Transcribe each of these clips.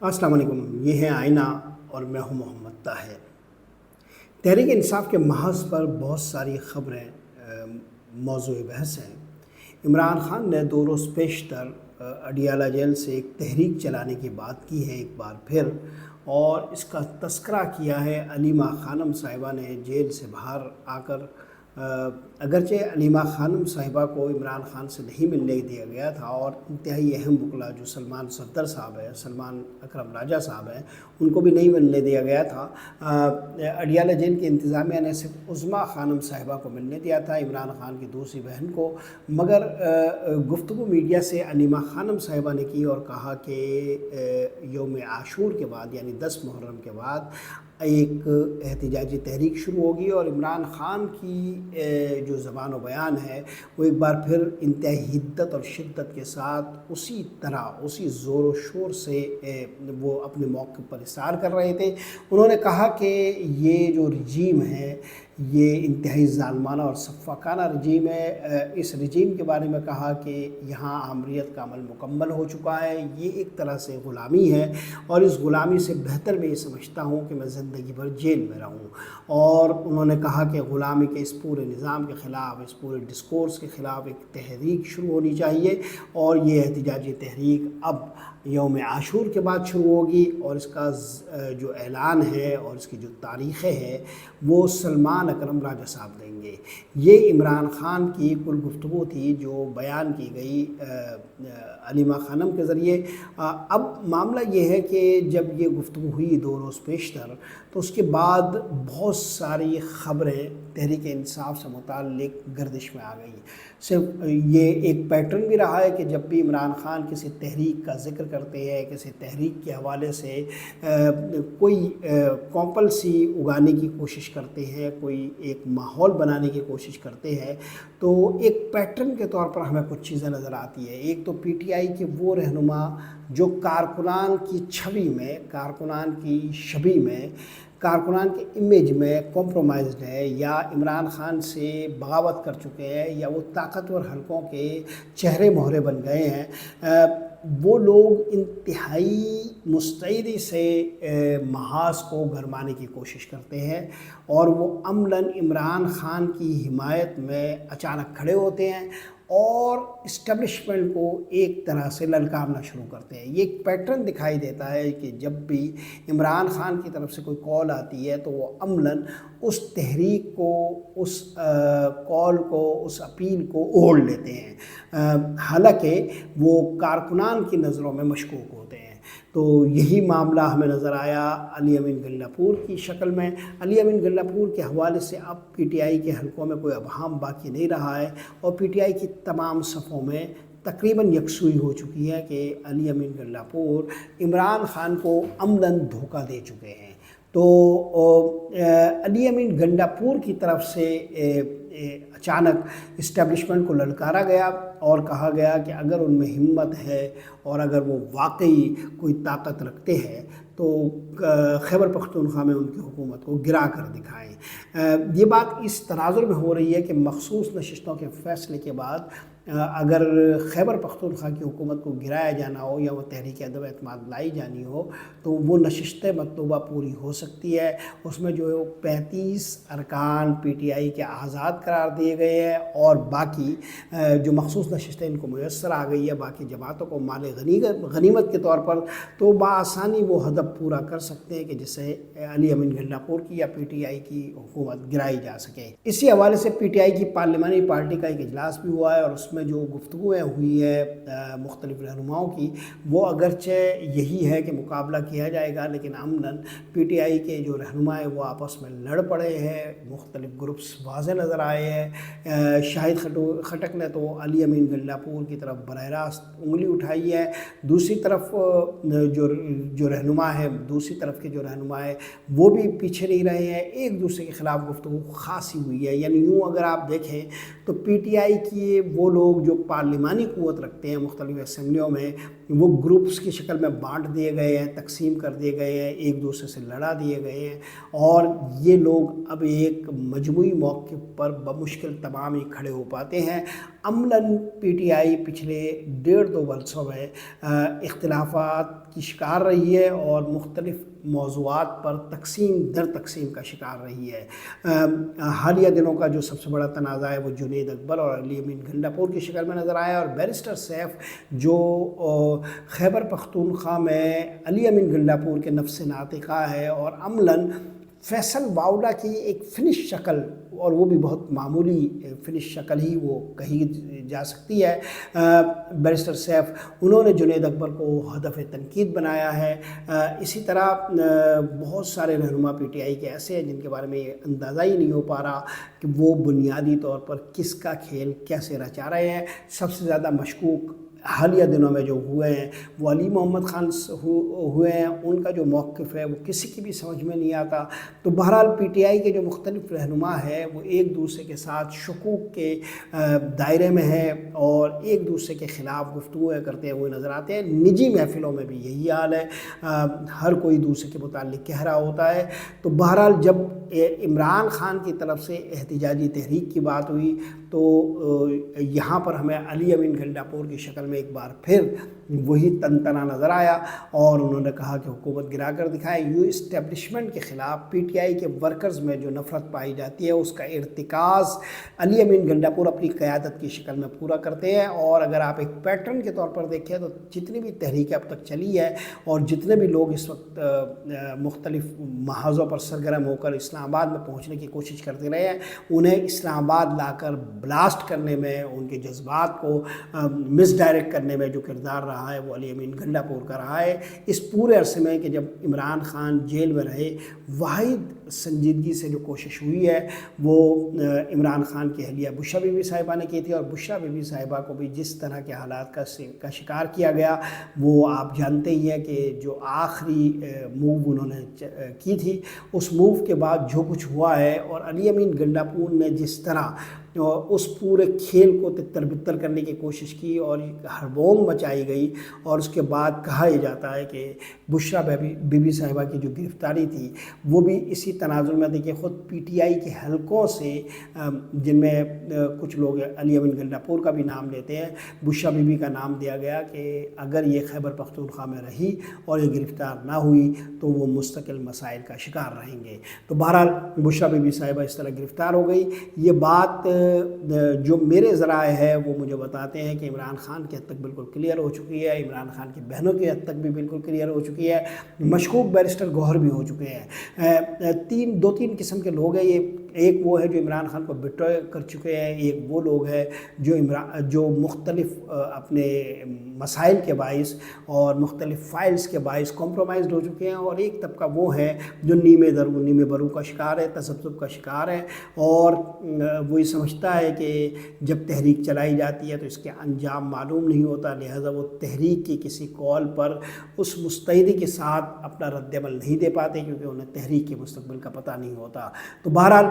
السلام علیکم، یہ ہے آئینہ اور میں ہوں محمد طاہر۔ تحریک انصاف کے محاذ پر بہت ساری خبریں موضوع بحث ہیں۔ عمران خان نے 2 روز پیشتر اڈیالہ جیل سے ایک تحریک چلانے کی بات کی ہے ایک بار پھر، اور اس کا تذکرہ کیا ہے علیمہ خانم صاحبہ نے جیل سے باہر آ کر۔ اگرچہ علیمہ خانم صاحبہ کو عمران خان سے نہیں ملنے دیا گیا تھا، اور انتہائی اہم وکلا جو سلمان صفدر صاحب ہے، سلمان اکرم راجہ صاحب ہیں، ان کو بھی نہیں ملنے دیا گیا تھا۔ اڈیالہ جیل کی انتظامیہ نے صرف عظمیٰ خانم صاحبہ کو ملنے دیا تھا، عمران خان کی دوسری بہن کو، مگر گفتگو میڈیا سے علیمہ خانم صاحبہ نے کی اور کہا کہ یوم عاشور کے بعد یعنی 10 محرم کے بعد ایک احتجاجی تحریک شروع ہوگی، اور عمران خان کی جو زبان و بیان ہے وہ ایک بار پھر انتہائی حدت اور شدت کے ساتھ اسی طرح اسی زور و شور سے وہ اپنے موقف پر اصرار کر رہے تھے۔ انہوں نے کہا کہ یہ جو رجیم ہے یہ انتہائی ظالمانہ اور صفاقانہ رجیم ہے۔ اس رجیم کے بارے میں کہا کہ یہاں آمریت کا عمل مکمل ہو چکا ہے، یہ ایک طرح سے غلامی ہے، اور اس غلامی سے بہتر میں یہ سمجھتا ہوں کہ میں زندگی بھر جیل میں رہوں۔ اور انہوں نے کہا کہ غلامی کے اس پورے نظام کے خلاف، اس پورے ڈسکورس کے خلاف ایک تحریک شروع ہونی چاہیے، اور یہ احتجاجی تحریک اب یوم عاشور کے بعد شروع ہوگی، اور اس کا جو اعلان ہے اور اس کی جو تاریخیں ہیں وہ سلمان اکرم راجہ صاحب دیں گے۔ یہ عمران خان کی کل گفتگو تھی جو بیان کی گئی علیمہ خانم کے ذریعے۔ اب معاملہ یہ ہے کہ جب یہ گفتگو ہوئی 2 روز پیشتر، تو اس کے بعد بہت ساری خبریں تحریک انصاف سے متعلق گردش میں آ گئی۔ صرف یہ ایک پیٹرن بھی رہا ہے کہ جب بھی عمران خان کسی تحریک کا ذکر کرتے ہیں، کسی تحریک کے حوالے سے کوئی کمپلسی اگانے کی کوشش کرتے ہیں، کوئی ایک ماحول بنانے کی کوشش کرتے ہیں، تو ایک پیٹرن کے طور پر ہمیں کچھ چیزیں نظر آتی ہیں۔ ایک تو پی ٹی آئی کے وہ رہنما جو کارکنان کی چھوی میں، کارکنان کی شبیہ میں، کارکنان کے امیج میں کمپرومائزڈ ہے، یا عمران خان سے بغاوت کر چکے ہیں، یا وہ طاقتور حلقوں کے چہرے مہرے بن گئے ہیں، وہ لوگ انتہائی مستعدی سے محاذ کو گرمانے کی کوشش کرتے ہیں، اور وہ عملاً عمران خان کی حمایت میں اچانک کھڑے ہوتے ہیں اور اسٹیبلشمنٹ کو ایک طرح سے للکارنا شروع کرتے ہیں۔ یہ ایک پیٹرن دکھائی دیتا ہے کہ جب بھی عمران خان کی طرف سے کوئی کال آتی ہے تو وہ عملاً اس تحریک کو، اس کال کو، اس اپیل کو اوڑھ لیتے ہیں، حالانکہ وہ کارکنان کی نظروں میں مشکوک ہوتے ہیں۔ تو یہی معاملہ ہمیں نظر آیا علی امین گلہ پور کی شکل میں۔ علی امین گلہ پور کے حوالے سے اب پی ٹی آئی کے حلقوں میں کوئی ابہام باقی نہیں رہا ہے، اور پی ٹی آئی کی تمام صفوں میں تقریباً یکسوئی ہو چکی ہے کہ علی امین گلہ پور عمران خان کو عملاً دھوکہ دے چکے ہیں۔ تو علی امین گنڈا پور کی طرف سے اچانک اسٹیبلشمنٹ کو للکارا گیا اور کہا گیا کہ اگر ان میں ہمت ہے اور اگر وہ واقعی کوئی طاقت رکھتے ہیں تو خیبر پختونخوا میں ان کی حکومت کو گرا کر دکھائیں۔ یہ بات اس تناظر میں ہو رہی ہے کہ مخصوص نشستوں کے فیصلے کے بعد اگر خیبر پختونخوا کی حکومت کو گرایا جانا ہو یا وہ تحریک عدم اعتماد لائی جانی ہو تو وہ نشستیں مطلوبہ پوری ہو سکتی ہے۔ اس میں جو 35 ارکان پی ٹی آئی کے آزاد قرار دیے گئے ہیں، اور باقی جو مخصوص نشستیں ان کو میسر آ گئی ہے باقی جماعتوں کو مال غنیمت کے طور پر، تو بآسانی وہ ہدف پورا کر سکتے ہیں کہ جس سے علی امین گلہ پور کی یا پی ٹی آئی کی حکومت گرائی جا سکے۔ اسی حوالے سے پی ٹی آئی کی پارلیمانی پارٹی کا ایک اجلاس بھی ہوا ہے، اور اس میں جو گفتگویں ہوئی ہے مختلف رہنماؤں کی، وہ اگرچہ یہی ہے کہ مقابلہ کیا جائے گا، لیکن عملاً پی ٹی آئی کے جو رہنما ہیں وہ آپس میں لڑ پڑے ہیں، مختلف گروپس واضح نظر آئے ہیں۔ شاہد خٹک نے تو علی امین گلہ پور کی طرف براہ راست انگلی اٹھائی ہے، دوسری طرف جو رہنما ہے، دوسری طرف کے جو رہنما ہے وہ بھی پیچھے نہیں رہے ہیں، ایک دوسرے کے خلاف گفتگو خاصی ہوئی ہے۔ یعنی یوں اگر آپ دیکھیں تو پی ٹی آئی کی وہ لوگ جو پارلیمانی قوت رکھتے ہیں مختلف اسمبلیوں میں، وہ گروپس کی شکل میں بانٹ دیے گئے ہیں، تقسیم کر دیے گئے ہیں، ایک دوسرے سے لڑا دیے گئے ہیں، اور یہ لوگ اب ایک مجموعی موقف پر بمشکل تمام ہی کھڑے ہو پاتے ہیں۔ عملاً پی ٹی آئی پچھلے 1.5-2 برسوں میں اختلافات کی شکار رہی ہے اور مختلف موضوعات پر تقسیم در تقسیم کا شکار رہی ہے۔ حالیہ دنوں کا جو سب سے بڑا تنازع ہے وہ جنید اکبر اور علی امین گنڈاپور کی شکل میں نظر آیا، اور بیرسٹر سیف جو خیبر پختونخوا میں علی امین گنڈاپور کے نفس ناطقہ ہے، اور عملاً فیصل واؤلا کی ایک فنش شکل، اور وہ بھی بہت معمولی فنش شکل ہی وہ کہی جا سکتی ہے، بیرسٹر سیف، انہوں نے جنید اکبر کو ہدف تنقید بنایا ہے۔ اسی طرح بہت سارے رہنما پی ٹی آئی کے ایسے ہیں جن کے بارے میں یہ اندازہ ہی نہیں ہو پا رہا کہ وہ بنیادی طور پر کس کا کھیل کیسے رچا رہے ہیں۔ سب سے زیادہ مشکوک حالیہ دنوں میں جو ہوئے ہیں وہ علی محمد خان ہوئے ہیں، ان کا جو موقف ہے وہ کسی کی بھی سمجھ میں نہیں آتا۔ تو بہرحال پی ٹی آئی کے جو مختلف رہنما ہے وہ ایک دوسرے کے ساتھ شکوک کے دائرے میں ہے اور ایک دوسرے کے خلاف گفتگو کرتے ہوئے نظر آتے ہیں۔ نجی محفلوں میں بھی یہی حال ہے، ہر کوئی دوسرے کے متعلق کہہ رہا ہوتا ہے۔ تو بہرحال جب عمران خان کی طرف سے احتجاجی تحریک کی بات ہوئی تو یہاں پر ہمیں علی امین گنڈاپور کی شکل میں ایک بار پھر وہی تنتنا نظر آیا، اور انہوں نے کہا کہ حکومت گرا کر دکھائے۔ یو اسٹیبلشمنٹ کے خلاف پی ٹی آئی کے ورکرز میں جو نفرت پائی جاتی ہے اس کا ارتکاز علی امین گنڈاپور اپنی قیادت کی شکل میں پورا کرتے ہیں۔ اور اگر آپ ایک پیٹرن کے طور پر دیکھیں تو جتنی بھی تحریکیں اب تک چلی ہے اور جتنے بھی لوگ اس وقت مختلف محاذوں پر سرگرم ہو کر اسلام آباد میں پہنچنے کی کوشش کرتے رہے ہیں، انہیں اسلام آباد لا کر بلاسٹ کرنے میں، ان کے جذبات کو مس ڈائریکٹ کرنے میں جو کردار رہا ہے وہ علی امین گنڈاپور کا رہا ہے۔ اس پورے عرصے میں کہ جب عمران خان جیل میں رہے، واحد سنجیدگی سے جو کوشش ہوئی ہے وہ عمران خان کی اہلیہ بشریٰ بی بی صاحبہ نے کی تھی، اور بشریٰ بی بی صاحبہ کو بھی جس طرح کے حالات کا شکار کیا گیا وہ آپ جانتے ہی ہیں کہ جو آخری موو انہوں نے کی تھی، اس موو کے بعد جو کچھ ہوا ہے، اور علی امین گنڈاپور نے جس طرح اس پورے کھیل کو تتر بتر کرنے کی کوشش کی اور ہڑبونگ مچائی گئی، اور اس کے بعد کہا یہ جاتا ہے کہ بشریٰ بی بی صاحبہ کی جو گرفتاری تھی وہ بھی اسی تناظر میں دیکھیں خود پی ٹی آئی کے حلقوں سے، جن میں کچھ لوگ علی امین گنڈاپور کا بھی نام لیتے ہیں، بشریٰ بی بی کا نام دیا گیا کہ اگر یہ خیبر پختونخوا میں رہی اور یہ گرفتار نہ ہوئی تو وہ مستقل مسائل کا شکار رہیں گے۔ تو بہرحال بشریٰ بی بی صاحبہ اس طرح گرفتار ہو گئی۔ یہ بات جو میرے ذرائع ہے وہ مجھے بتاتے ہیں کہ عمران خان کی حد تک بالکل کلیئر ہو چکی ہے، عمران خان کی بہنوں کی حد تک بھی بالکل کلیئر ہو چکی ہے، مشکوک بیرسٹر گوہر بھی ہو چکے ہیں۔ دو تین قسم کے لوگ ہیں، یہ ایک وہ ہے جو عمران خان کو بٹرے کر چکے ہیں، ایک وہ لوگ ہیں جو مختلف اپنے مسائل کے باعث اور مختلف فائلز کے باعث کمپرومائزڈ ہو چکے ہیں، اور ایک طبقہ وہ ہے جو نیمے برو کا شکار ہے، تذبذب کا شکار ہے، اور وہی سمجھتا ہے کہ جب تحریک چلائی جاتی ہے تو اس کے انجام معلوم نہیں ہوتا، لہذا وہ تحریک کی کسی کال پر اس مستعدی کے ساتھ اپنا رد عمل نہیں دے پاتے کیونکہ انہیں تحریک کے مستقبل کا پتہ نہیں ہوتا۔ تو بہرحال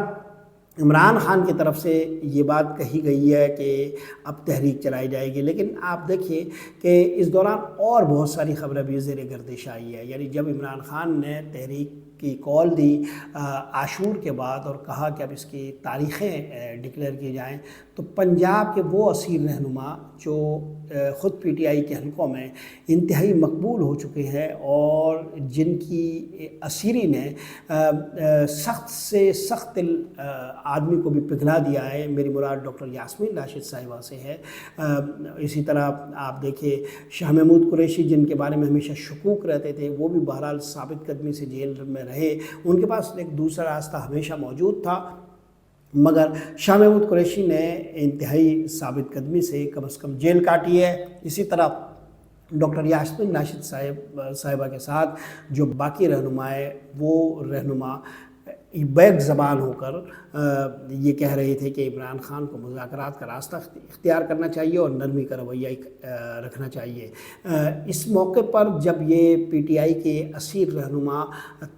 عمران خان کی طرف سے یہ بات کہی گئی ہے کہ اب تحریک چلائی جائے گی، لیکن آپ دیکھیے کہ اس دوران اور بہت ساری خبریں بھی زیر گردش آئی ہے۔ یعنی جب عمران خان نے تحریک کی کال دی عاشور کے بعد اور کہا کہ اب اس کی تاریخیں ڈکلیئر کی جائیں، تو پنجاب کے وہ اصیل رہنما جو خود پی ٹی آئی کے حلقوں میں انتہائی مقبول ہو چکے ہیں اور جن کی اسیری نے سخت سے سخت آدمی کو بھی پگھلا دیا ہے، میری مراد ڈاکٹر یاسمین راشد صاحبہ سے ہے۔ اسی طرح آپ دیکھیں شاہ محمود قریشی جن کے بارے میں ہمیشہ شکوک رہتے تھے، وہ بھی بہرحال ثابت قدمی سے جیل میں رہے، ان کے پاس ایک دوسرا راستہ ہمیشہ موجود تھا، مگر شاہ محمود قریشی نے انتہائی ثابت قدمی سے کم از کم جیل کاٹی ہے۔ اسی طرح ڈاکٹر یاسمین راشد صاحبہ کے ساتھ جو باقی رہنما ہے وہ رہنما بیک زبان ہو کر یہ کہہ رہے تھے کہ عمران خان کو مذاکرات کا راستہ اختیار کرنا چاہیے اور نرمی کا رویہ رکھنا چاہیے۔ اس موقع پر جب یہ پی ٹی آئی کے اصیل رہنما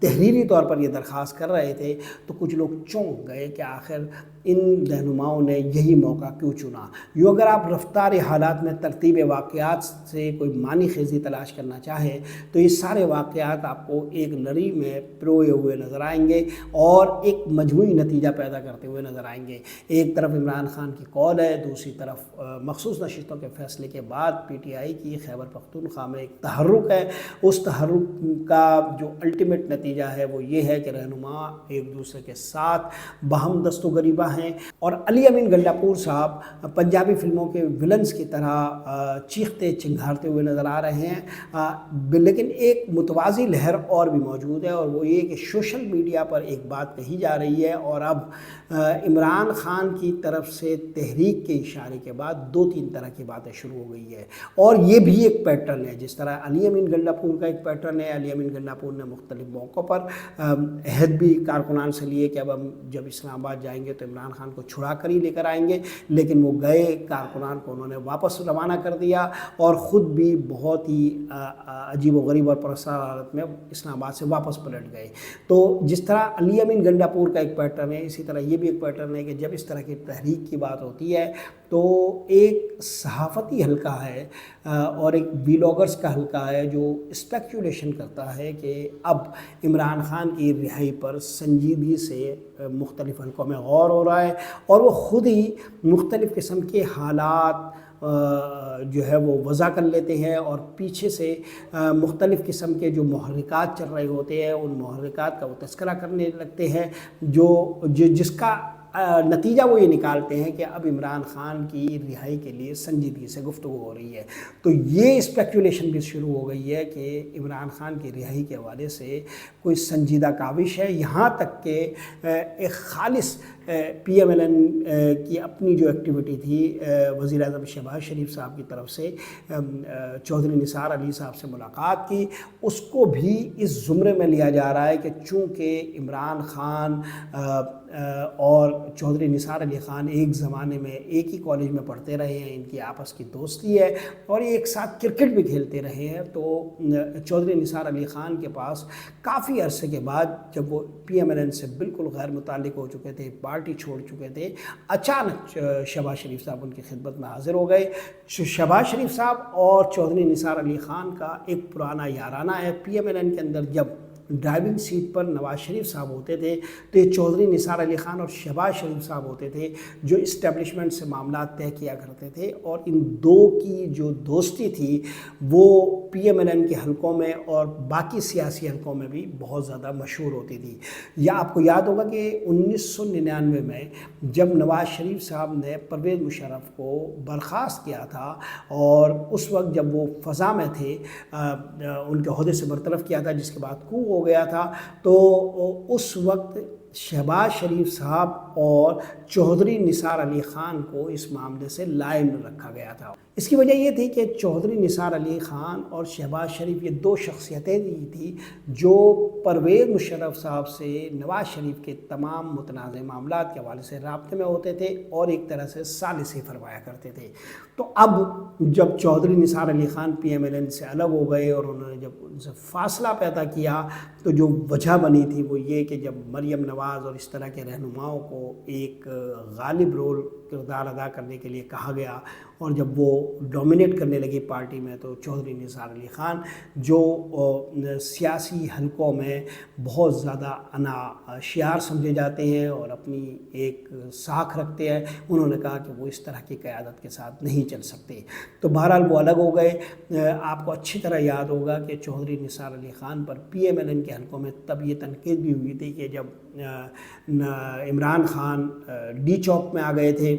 تحریری طور پر یہ درخواست کر رہے تھے تو کچھ لوگ چونک گئے کہ آخر ان رہنماؤں نے یہی موقع کیوں چنا۔ یوں اگر آپ رفتار حالات میں ترتیب واقعات سے کوئی معنی خیزی تلاش کرنا چاہیں تو یہ سارے واقعات آپ کو ایک لڑی میں پروئے ہوئے نظر آئیں گے اور ایک مجموعی نتیجہ پیدا کرتے ہوئے نظر آئیں گے۔ ایک طرف عمران خان کی قول ہے، دوسری طرف مخصوص نشستوں کے فیصلے کے بعد پی ٹی آئی کی خیبر پختونخوا میں ایک تحرک ہے۔ اس تحرک کا جو الٹیمیٹ نتیجہ ہے وہ یہ ہے کہ رہنما ایک دوسرے کے ساتھ باہم دست و گریباں ہیں، اور علی امین گنڈاپور صاحب پنجابی فلموں کے ولنز کی طرح چیختے چنگھارتے ہوئے نظر آ رہے ہیں۔ لیکن ایک متوازی لہر اور بھی موجود ہے، اور وہ یہ کہ سوشل میڈیا پر ایک بات کہی جا رہی ہے اور اب عمران خان کی طرف سے تحریک کے اشارے کے بعد دو تین طرح کی باتیں شروع ہو گئی ہے، اور یہ بھی ایک پیٹرن ہے۔ جس طرح علی امین گنڈاپور کا ایک پیٹرن ہے، علی امین گنڈاپور نے مختلف موقعوں پر عہد بھی کارکنان سے لیے کہ اب ہم جب اسلام آباد جائیں گے تو عمران خان کو چھڑا کر ہی لے کر آئیں گے، لیکن وہ گئے، کارکنان کو انہوں نے واپس روانہ کر دیا اور خود بھی بہت ہی عجیب و غریب اور پرسرار حالت میں اسلام آباد سے واپس پلٹ گئے۔ تو جس طرح علی امین گنڈاپور کا ایک پیٹرن ہے، اسی طرح یہ بھی ایک پیٹرن ہے کہ جب اس طرح کی تحریک کی بات ہوتی ہے تو ایک صحافتی حلقہ ہے اور ایک ویلاگرز کا حلقہ ہے جو اسپیکولیشن کرتا ہے کہ اب عمران خان کی رہائی پر سنجیدگی سے مختلف حلقوں میں غور ہو رہا ہے، اور وہ خود ہی مختلف قسم کے حالات جو ہے وہ وضع کر لیتے ہیں اور پیچھے سے مختلف قسم کے جو محرکات چل رہے ہوتے ہیں ان محرکات کا وہ تذکرہ کرنے لگتے ہیں، جس کا نتیجہ وہ یہ نکالتے ہیں کہ اب عمران خان کی رہائی کے لیے سنجیدگی سے گفتگو ہو رہی ہے۔ تو یہ اسپیکولیشن بھی شروع ہو گئی ہے کہ عمران خان کی رہائی کے حوالے سے کوئی سنجیدہ کاوش ہے، یہاں تک کہ ایک خالص پی ایم ایل این کی اپنی جو ایکٹیویٹی تھی وزیر اعظم شہباز شریف صاحب کی طرف سے چودھری نثار علی صاحب سے ملاقات کی، اس کو بھی اس زمرے میں لیا جا رہا ہے کہ چونکہ عمران خان اور چودھری نثار علی خان ایک زمانے میں ایک ہی کالج میں پڑھتے رہے ہیں، ان کی آپس کی دوستی ہے اور یہ ایک ساتھ کرکٹ بھی کھیلتے رہے ہیں، تو چودھری نثار علی خان کے پاس کافی عرصے کے بعد جب وہ پی ایم ایل این سے بالکل غیر متعلق ہو چکے تھے، پارٹی چھوڑ چکے تھے، اچانک شہباز شریف صاحب ان کی خدمت میں حاضر ہو گئے۔ شہباز شریف صاحب اور چودھری نثار علی خان کا ایک پرانا یارانہ ہے۔ پی ایم ایل این کے اندر جب ڈرائیونگ سیٹ پر نواز شریف صاحب ہوتے تھے تو یہ چودھری نثار علی خان اور شہباز شریف صاحب ہوتے تھے جو اسٹیبلشمنٹ سے معاملات طے کیا کرتے تھے، اور ان دو کی جو دوستی تھی وہ پی ایم ایل این کے حلقوں میں اور باقی سیاسی حلقوں میں بھی بہت زیادہ مشہور ہوتی تھی۔ یا آپ کو یاد ہوگا کہ 1999 میں جب نواز شریف صاحب نے پرویز مشرف کو برخاست کیا تھا اور اس وقت جب وہ فضا میں تھے، ان کے عہدے سے برطرف کیا تھا، جس کے بعد کو ہو گیا تھا، تو اس وقت شہباز شریف صاحب اور چودھری نثار علی خان کو اس معاملے سے لائن رکھا گیا تھا۔ اس کی وجہ یہ تھی کہ چودھری نثار علی خان اور شہباز شریف یہ دو شخصیتیں تھیں جو پرویز مشرف صاحب سے نواز شریف کے تمام متنازع معاملات کے حوالے سے رابطے میں ہوتے تھے اور ایک طرح سے ثالثی فرمایا کرتے تھے۔ تو اب جب Chaudhry Nisar Ali Khan P M L N سے الگ ہو گئے اور انہوں نے جب ان سے فاصلہ پیدا کیا تو جو وجہ بنی تھی وہ یہ کہ جب مریم نواز اور اس طرح کے رہنماؤں کو ایک غالب رول کردار ادا کرنے کے لیے کہا گیا اور جب وہ ڈومینیٹ کرنے لگی پارٹی میں، تو چودھری نثار علی خان جو سیاسی حلقوں میں بہت زیادہ انا شعار سمجھے جاتے ہیں اور اپنی ایک ساکھ رکھتے ہیں، انہوں نے کہا کہ وہ اس طرح کی قیادت کے ساتھ نہیں چل سکتے۔ تو بہرحال وہ الگ ہو گئے۔ آپ کو اچھی طرح یاد ہوگا کہ چودھری نثار علی خان پر پی ایم ایل این کے حلقوں میں تب یہ تنقید بھی ہوئی تھی کہ جب عمران خان ڈی چوک میں آ گئے تھے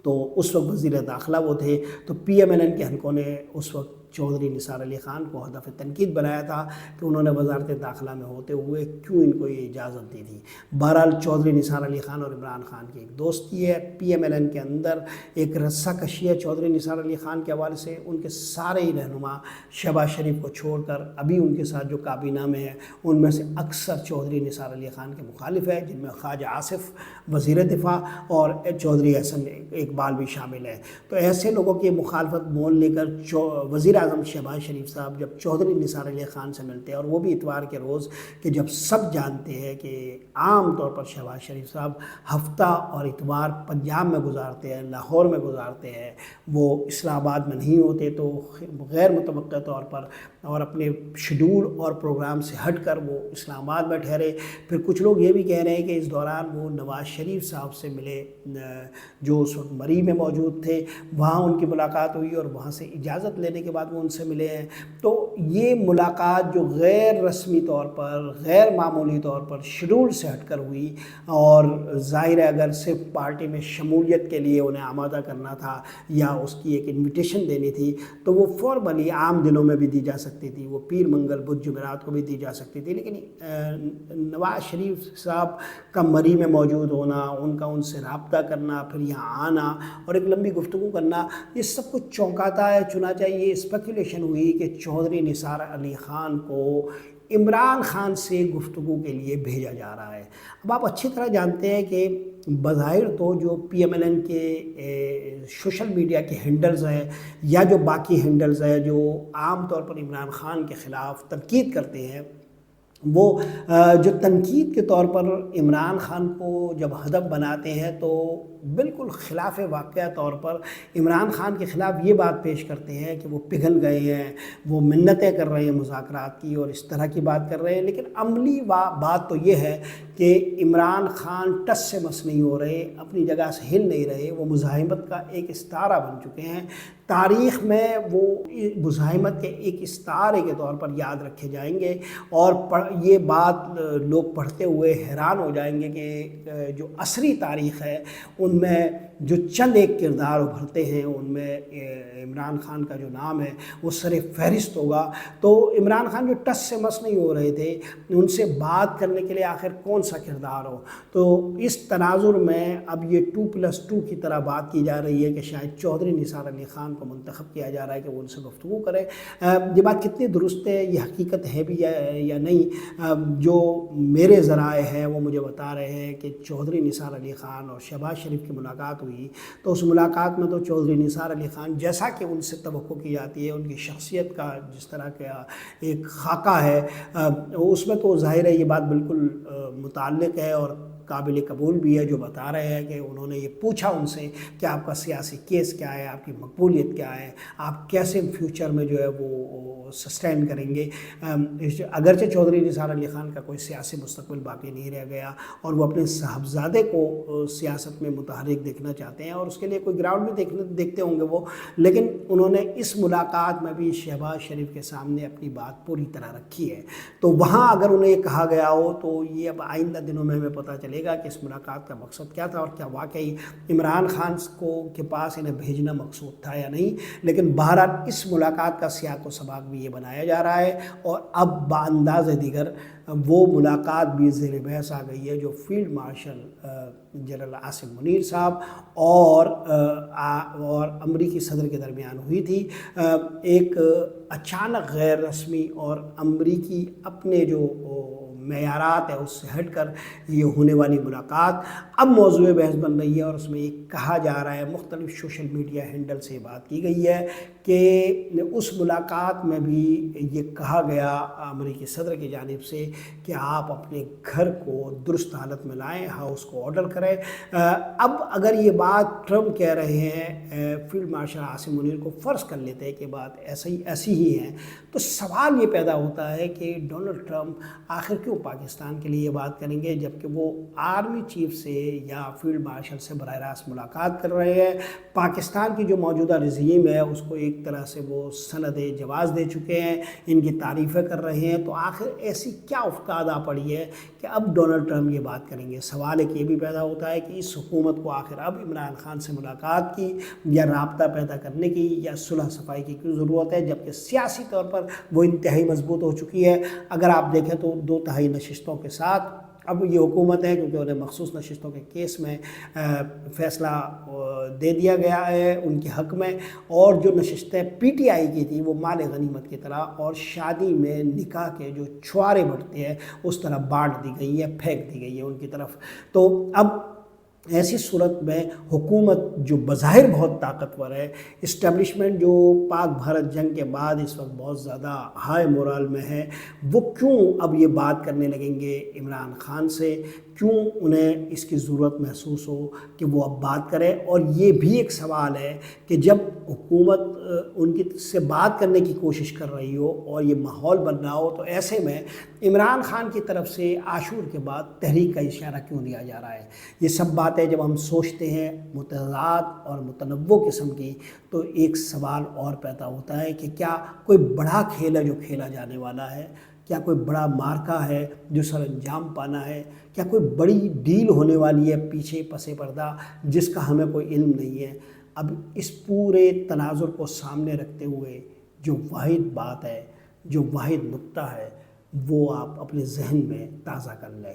تو اس وقت وزیر داخلہ وہ تھے، تو پی ایم ایل این کے حلقوں نے اس وقت چودھری نثار علی خان کو ہدف تنقید بنایا تھا کہ انہوں نے وزارت داخلہ میں ہوتے ہوئے کیوں ان کو یہ اجازت دی تھی۔ بہرحال چودھری نثار علی خان اور عمران خان کی ایک دوستی ہے، پی ایم ایل این کے اندر ایک رسہ کشی ہے چودھری نثار علی خان کے حوالے سے۔ ان کے سارے ہی رہنما شہباز شریف کو چھوڑ کر ابھی ان کے ساتھ جو کابینہ میں ہے ان میں سے اکثر چودھری نثار علی خان کے مخالف ہے، جن میں خواجہ آصف وزیر دفاع اور چودھری احسن اقبال بھی شامل ہے۔ تو ایسے لوگوں کی مخالفت مول لے کر وزیر اعظم شہباز شریف صاحب جب چودھری نثار علی خان سے ملتے ہیں، اور وہ بھی اتوار کے روز کہ جب سب جانتے ہیں کہ عام طور پر شہباز شریف صاحب ہفتہ اور اتوار پنجاب میں گزارتے ہیں، لاہور میں گزارتے ہیں، وہ اسلام آباد میں نہیں ہوتے، تو غیر متوقع طور پر اور اپنے شیڈول اور پروگرام سے ہٹ کر وہ اسلام آباد میں ٹھہرے۔ پھر کچھ لوگ یہ بھی کہہ رہے ہیں کہ اس دوران وہ نواز شریف صاحب سے ملے جو اس وقت مری میں موجود تھے، وہاں ان کی ملاقات ہوئی اور وہاں سے اجازت لینے کے بعد وہ ان سے ملے ہیں۔ تو یہ ملاقات جو غیر رسمی طور پر، غیر معمولی طور پر شیڈول سے ہٹ کر ہوئی، اور ظاہر ہے اگر صرف پارٹی میں شمولیت کے لیے انہیں آمادہ کرنا تھا یا اس کی ایک انویٹیشن دینی تھی تو وہ فارملی عام دنوں میں بھی دی جا سکتی تھی، وہ پیر منگل بدھ جمعرات کو بھی دی جا سکتی تھی، لیکن نواز شریف صاحب کا مری میں موجود ہونا، ان کا ان سے رابطہ کرنا، پھر یہاں آنا اور ایک لمبی گفتگو کرنا، یہ سب کچھ چونکاتا ہے۔ چنانچہ یہ اسپیکولیشن ہوئی کہ چودھری نثار علی خان کو عمران خان سے گفتگو کے لیے بھیجا جا رہا ہے۔ اب آپ اچھی طرح جانتے ہیں کہ بظاہر تو جو پی ایم ایل این کے سوشل میڈیا کے ہینڈلز ہیں یا جو باقی ہینڈلز ہیں جو عام طور پر عمران خان کے خلاف تنقید کرتے ہیں، وہ جو تنقید کے طور پر عمران خان کو جب ہدف بناتے ہیں تو بالکل خلاف واقعہ طور پر عمران خان کے خلاف یہ بات پیش کرتے ہیں کہ وہ پگھل گئے ہیں، وہ منتیں کر رہے ہیں مذاکرات کی اور اس طرح کی بات کر رہے ہیں، لیکن عملی بات تو یہ ہے کہ عمران خان ٹس سے مس نہیں ہو رہے، اپنی جگہ سے ہل نہیں رہے، وہ مزاحمت کا ایک استعارہ بن چکے ہیں۔ تاریخ میں وہ مزاحمت کے ایک استعارے کے طور پر یاد رکھے جائیں گے، اور یہ بات لوگ پڑھتے ہوئے حیران ہو جائیں گے کہ جو عصری تاریخ ہے ان میں جو چند ایک کردار ابھرتے ہیں ان میں عمران خان کا جو نام ہے وہ سر فہرست ہوگا۔ تو عمران خان جو ٹس سے مس نہیں ہو رہے تھے، ان سے بات کرنے کے لیے آخر کون سا کردار ہو، تو اس تناظر میں اب یہ 2+2 کی طرح بات کی جا رہی ہے کہ شاید چودھری نثار علی خان کو منتخب کیا جا رہا ہے کہ وہ ان سے گفتگو کرے۔ یہ بات کتنی درست ہے، یہ حقیقت ہے بھی یا نہیں، جو میرے ذرائع ہیں وہ مجھے بتا رہے ہیں کہ چودھری نثار علی خان اور شہباز شریف کی ملاقات ہوئی، تو اس ملاقات میں تو چودھری نثار علی خان جیسا کہ ان سے توقع کی جاتی ہے، ان کی شخصیت کا جس طرح کا ایک خاکہ ہے، اس میں تو ظاہر ہے یہ بات بالکل متعلق ہے اور قابل قبول بھی ہے، جو بتا رہے ہیں کہ انہوں نے یہ پوچھا ان سے کہ آپ کا سیاسی کیس کیا ہے، آپ کی مقبولیت کیا ہے، آپ کیسے فیوچر میں جو ہے وہ سسٹین کریں گے۔ اگرچہ چودھری نثار علی خان کا کوئی سیاسی مستقبل باقی نہیں رہ گیا اور وہ اپنے صاحبزادے کو سیاست میں متحرک دیکھنا چاہتے ہیں اور اس کے لیے کوئی گراؤنڈ بھی دیکھتے ہوں گے وہ، لیکن انہوں نے اس ملاقات میں بھی شہباز شریف کے سامنے اپنی بات پوری طرح رکھی ہے۔ تو وہاں اگر انہیں یہ کہا گیا ہو تو یہ اب آئندہ دنوں میں ہمیں پتہ چلے گا کہ اس ملاقات کا مقصد کیا تھا اور کیا واقعی عمران خان کے پاس انہیں بھیجنا مقصود تھا یا نہیں، لیکن بہرحال اس ملاقات کا سیاق و سباق بھی یہ بنایا جا رہا ہے، اور اب بانداز دیگر وہ ملاقات بھی زیر بحث آ گئی ہے جو field marshal general Asim Munir صاحب اور امریکی صدر کے درمیان ہوئی تھی۔ ایک اچانک غیر رسمی اور امریکی اپنے جو معیارات ہے اس سے ہٹ کر یہ ہونے والی ملاقات اب موضوع بحث بن رہی ہے، اور اس میں یہ کہا جا رہا ہے، مختلف سوشل میڈیا ہینڈل سے بات کی گئی ہے کہ اس ملاقات میں بھی یہ کہا گیا امریکی صدر کی جانب سے کہ آپ اپنے گھر کو درست حالت میں لائیں، ہاؤس کو آرڈر کریں۔ اب اگر یہ بات ٹرمپ کہہ رہے ہیں، فیلڈ مارشل عاصم منیر کو فرض کر لیتے ہیں کہ بات ایسی ہی ہے، تو سوال یہ پیدا ہوتا ہے کہ ڈونلڈ ٹرمپ آخر کیوں پاکستان کے لیے یہ بات کریں گے جبکہ وہ آرمی چیف سے یا فیلڈ مارشل سے براہ راست ملاقات کر رہے ہیں۔ پاکستان کی جو موجودہ رژیم ہے اس کو ایک طرح سے وہ سند جواز دے چکے ہیں، ان کی تعریفیں کر رہے ہیں۔ تو آخر ایسی کیا افتاد آ پڑی ہے کہ اب ڈونلڈ ٹرمپ یہ بات کریں گے؟ سوال ایک یہ بھی پیدا ہوتا ہے کہ اس حکومت کو آخر اب عمران خان سے ملاقات کی یا رابطہ پیدا کرنے کی یا صلح صفائی کی کیوں ضرورت ہے، جبکہ سیاسی طور پر وہ انتہائی مضبوط ہو چکی ہے۔ اگر آپ دیکھیں تو 2 تہائی نشستوں کے ساتھ اب یہ حکومت ہے، کیونکہ انہیں مخصوص نشستوں کے کیس میں فیصلہ دے دیا گیا ہے ان کے حق میں، اور جو نشستیں پی ٹی آئی کی تھیں وہ مال غنیمت کی طرح اور شادی میں نکاح کے جو چھوارے بڑھتے ہیں اس طرح بانٹ دی گئی ہے، پھینک دی گئی ہے ان کی طرف۔ تو اب ایسی صورت میں حکومت جو بظاہر بہت طاقتور ہے، اسٹیبلشمنٹ جو پاک بھارت جنگ کے بعد اس وقت بہت زیادہ ہائی مورال میں ہے، وہ کیوں اب یہ بات کرنے لگیں گے عمران خان سے؟ کیوں انہیں اس کی ضرورت محسوس ہو کہ وہ اب بات کرے؟ اور یہ بھی ایک سوال ہے کہ جب حکومت ان کی سے بات کرنے کی کوشش کر رہی ہو اور یہ ماحول بن رہا ہو، تو ایسے میں عمران خان کی طرف سے عاشور کے بعد تحریک کا اشارہ کیوں دیا جا رہا ہے؟ یہ سب باتیں جب ہم سوچتے ہیں متضاد اور متنوع قسم کی، تو ایک سوال اور پیدا ہوتا ہے کہ کیا کوئی بڑا کھیل ہے جو کھیلا جانے والا ہے؟ کیا کوئی بڑا مارکا ہے جو سر انجام پانا ہے؟ کیا کوئی بڑی ڈیل ہونے والی ہے پیچھے پس پردہ جس کا ہمیں کوئی علم نہیں ہے؟ اب اس پورے تناظر کو سامنے رکھتے ہوئے جو واحد بات ہے، جو واحد نقطہ ہے، وہ آپ اپنے ذہن میں تازہ کر لیں۔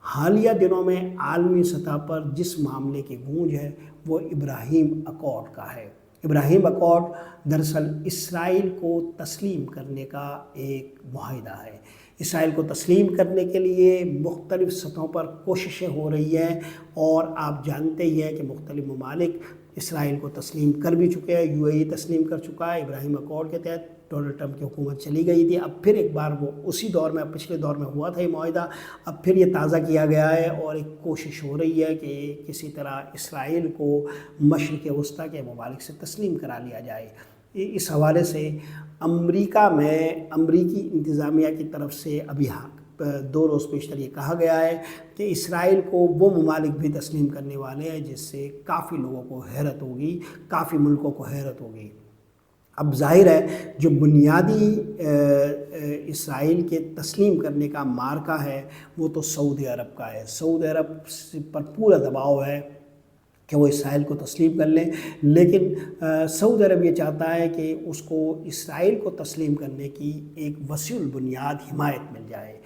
حالیہ دنوں میں عالمی سطح پر جس معاملے کی گونج ہے وہ ابراہیم اکارڈ کا ہے۔ ابراہیم اکارڈ دراصل اسرائیل کو تسلیم کرنے کا ایک معاہدہ ہے۔ اسرائیل کو تسلیم کرنے کے لیے مختلف سطحوں پر کوششیں ہو رہی ہیں، اور آپ جانتے ہی ہیں کہ مختلف ممالک اسرائیل کو تسلیم کر بھی چکے ہیں۔ یو اے ای تسلیم کر چکا ہے۔ ابراہیم اکارڈ کے تحت ڈونلڈ ٹرمپ کی حکومت چلی گئی تھی، اب پھر ایک بار وہ اسی دور میں، پچھلے دور میں ہوا تھا یہ معاہدہ، اب پھر یہ تازہ کیا گیا ہے، اور ایک کوشش ہو رہی ہے کہ کسی طرح اسرائیل کو مشرق وسطیٰ کے ممالک سے تسلیم کرا لیا جائے۔ اس حوالے سے امریکہ میں امریکی انتظامیہ کی طرف سے ابھی 2 روز پیشتر یہ کہا گیا ہے کہ اسرائیل کو وہ ممالک بھی تسلیم کرنے والے ہیں جس سے کافی لوگوں کو حیرت ہوگی، کافی ملکوں کو حیرت ہوگی۔ اب ظاہر ہے جو بنیادی اسرائیل کے تسلیم کرنے کا مارکا ہے وہ تو سعودی عرب کا ہے۔ سعودی عرب پر پورا دباؤ ہے کہ وہ اسرائیل کو تسلیم کر لیں، لیکن سعودی عرب یہ چاہتا ہے کہ اس کو اسرائیل کو تسلیم کرنے کی ایک وسیع البنیاد حمایت مل جائے،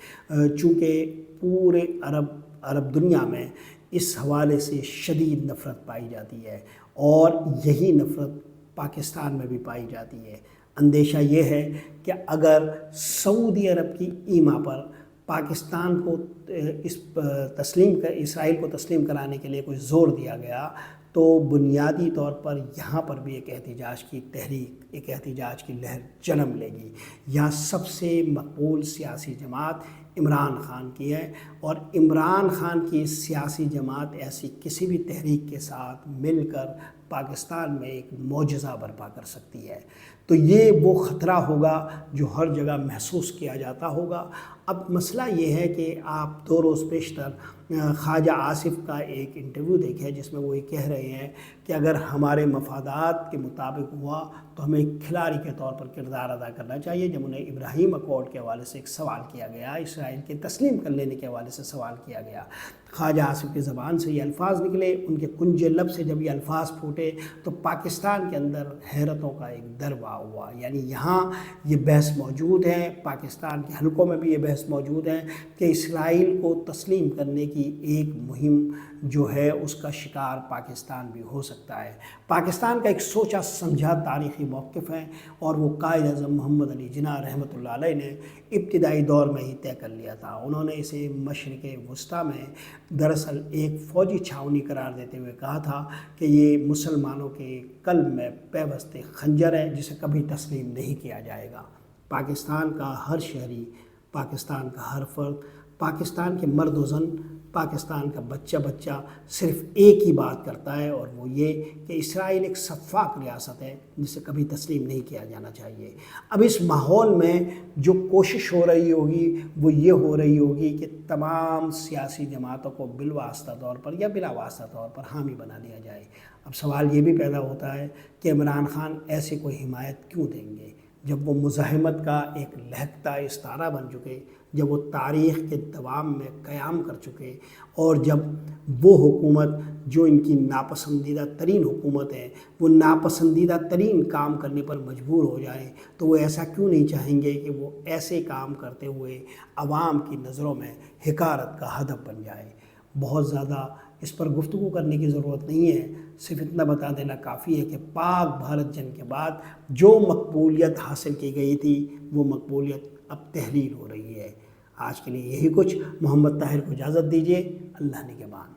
چونکہ پورے عرب دنیا میں اس حوالے سے شدید نفرت پائی جاتی ہے، اور یہی نفرت پاکستان میں بھی پائی جاتی ہے۔ اندیشہ یہ ہے کہ اگر سعودی عرب کی ایما پر پاکستان کو اسرائیل کو تسلیم کرانے کے لیے کوئی زور دیا گیا تو بنیادی طور پر یہاں پر بھی ایک احتجاج کی تحریک، ایک احتجاج کی لہر جنم لے گی۔ یہاں سب سے مقبول سیاسی جماعت عمران خان کی ہے، اور عمران خان کی سیاسی جماعت ایسی کسی بھی تحریک کے ساتھ مل کر پاکستان میں ایک معجزہ برپا کر سکتی ہے۔ تو یہ وہ خطرہ ہوگا جو ہر جگہ محسوس کیا جاتا ہوگا۔ اب مسئلہ یہ ہے کہ آپ 2 روز پیشتر خواجہ آصف کا ایک انٹرویو دیکھیں جس میں وہ یہ کہہ رہے ہیں کہ اگر ہمارے مفادات کے مطابق ہوا تو ہمیں ایک کھلاڑی کے طور پر کردار ادا کرنا چاہیے۔ جب انہیں ابراہیم اکارڈ کے حوالے سے ایک سوال کیا گیا، اسرائیل کے تسلیم کر لینے کے حوالے سے سوال کیا گیا، خواجہ آصف کی زبان سے یہ الفاظ نکلے، ان کے کنجے لب سے جب یہ الفاظ پھوٹے تو پاکستان کے اندر حیرتوں کا ایک دروا ہوا۔ یعنی یہاں یہ بحث موجود ہے، پاکستان کے حلقوں میں بھی یہ بحث موجود ہے کہ اسرائیل کو تسلیم کرنے کی ایک مہم جو ہے اس کا شکار پاکستان بھی ہو سکتا ہے۔ پاکستان کا ایک سوچا سمجھا تاریخی موقف ہے، اور وہ قائد اعظم محمد علی جناح رحمۃ اللہ علیہ نے ابتدائی دور میں ہی طے کر لیا تھا۔ انہوں نے اسے مشرق وسطیٰ میں دراصل ایک فوجی چھاونی قرار دیتے ہوئے کہا تھا کہ یہ مسلمانوں کے قلب میں پیوست خنجر ہے جسے کبھی تسلیم نہیں کیا جائے گا۔ پاکستان کا ہر شہری، پاکستان کا ہر فرد، پاکستان کے مرد و زن پاکستان کا بچہ بچہ صرف ایک ہی بات کرتا ہے، اور وہ یہ کہ اسرائیل ایک سفاک ریاست ہے جسے کبھی تسلیم نہیں کیا جانا چاہیے۔ اب اس ماحول میں جو کوشش ہو رہی ہوگی وہ یہ ہو رہی ہوگی کہ تمام سیاسی جماعتوں کو بالواسطہ طور پر یا بلا واسطہ طور پر حامی بنا دیا جائے۔ اب سوال یہ بھی پیدا ہوتا ہے کہ عمران خان ایسے کوئی حمایت کیوں دیں گے جب وہ مزاحمت کا ایک لہکتا استارہ بن چکے، جب وہ تاریخ کے دوام میں قیام کر چکے، اور جب وہ حکومت جو ان کی ناپسندیدہ ترین حکومت ہے وہ ناپسندیدہ ترین کام کرنے پر مجبور ہو جائیں، تو وہ ایسا کیوں نہیں چاہیں گے کہ وہ ایسے کام کرتے ہوئے عوام کی نظروں میں حقارت کا ہدف بن جائے۔ بہت زیادہ اس پر گفتگو کرنے کی ضرورت نہیں ہے، صرف اتنا بتا دینا کافی ہے کہ پاک بھارت جنگ کے بعد جو مقبولیت حاصل کی گئی تھی وہ مقبولیت اب تحلیل ہو رہی ہے۔ آج کے لیے یہی کچھ۔ محمد طاہر کو اجازت دیجیے۔ اللہ نگہبان۔